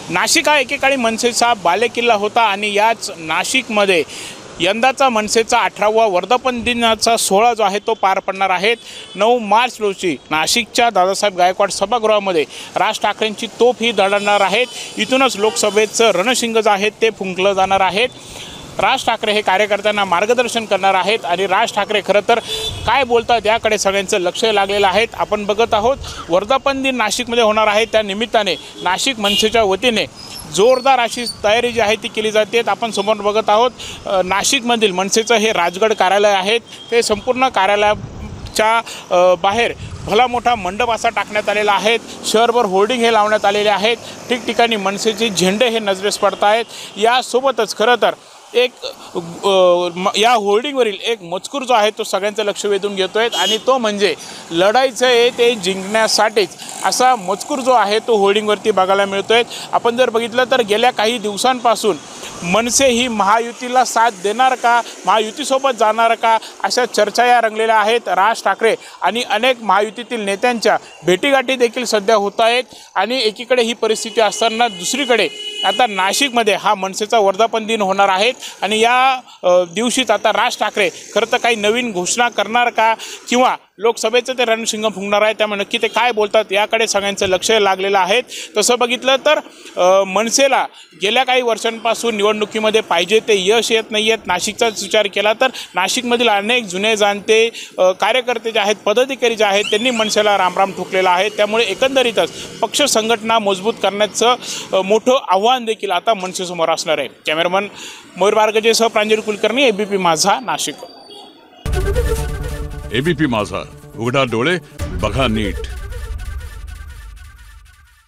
नाशिक हा एकेकाळी मनसेचा बालेकिल्ला होता आणि याच नाशिकमध्ये यंदाचा मनसेचा 18वा वर्धापन दिनाचा सोहळा जो आहे तो पार पडणार आहे। 9 मार्च रोजी नाशिकच्या दादासाहेब गायकवाड सभागृहामध्ये राज ठाकरेंची तोफ ही दडणार आहे। इथूनच लोकसभेचं रणशिंग जे आहे ते फुंकलं जाणार आहे। राज ठाकरे हे कार्यकर्त्यांना मार्गदर्शन करणार आहेत आणि राज ठाकरे खरं तर काय बोलतात याकडे सगळ्यांचं लक्ष लागलेलं आहे। आपण बघत आहोत वर्धापन दिन नाशिकमध्ये होणार आहे, त्या निमित्ताने नाशिक मनसेच्या वतीने जोरदार अशी तयारी जी आहे ती केली जाते। आपण समोर बघत आहोत नाशिकमधील मनसेचं हे राजगड कार्यालय आहे, ते संपूर्ण कार्यालयाच्या बाहेर भला मोठा मंडप असा टाकण्यात आलेला आहे। शहरभर होर्डिंग हे लावण्यात आलेले आहेत, ठिकठिकाणी मनसेचे झेंडे हे नजरेस पडत आहेत। यासोबतच खरं तर एक या होर्डिंगवरील एक मजकूर जो आहे तो सगळ्यांचं लक्ष वेधून घेतोय आणि तो म्हणजे लढाईचं आहे ते जिंकण्यासाठीच असा मजकूर जो आहे तो होर्डिंगवरती बघायला मिळतोय। आपण जर बघितलं तर गेल्या काही दिवसांपासून मनसे ही महायुतीला साथ देणार का, महायुतीसोबत जाणार का, अशा चर्चा या रंगलेल्या आहेत। राज ठाकरे आणि अनेक महायुतीतील नेत्यांच्या भेटीगाठी देखील सध्या होत आहेत आणि एकीकडे ही परिस्थिती असताना दुसरीकडे आता नाशिकमध्ये हा मनसेचा वर्धापन दिन होणार आहे आणि या दिवशीच आता राज ठाकरे खरं तर काही नवीन घोषणा करणार का किंवा लोकसभेचं ते रणशिंग फुंकणार आहे, त्यामुळे नक्की ते काय बोलतात याकडे सगळ्यांचं लक्ष लागलेलं आहे। तसं बघितलं तर मनसेला गेल्या काही वर्षांपासून निवडणुकीमध्ये पाहिजे ते यश येत नाही आहेत। नाशिकचाच विचार केला तर नाशिकमधील अनेक जुने जाणते कार्यकर्ते जे आहेत, पदाधिकारी जे आहेत, त्यांनी मनसेला रामराम ठोकलेला आहे। त्यामुळे एकंदरीतच पक्ष संघटना मजबूत करण्याचं मोठं आव्हान देखील आता मनसेसमोर असणार आहे। कॅमेरामन मयूर बारगजेसह प्रांजल कुलकर्णी, एबीपी माझा, नाशिक। एबीपी माझा, उघडा डोळे बघा नीट।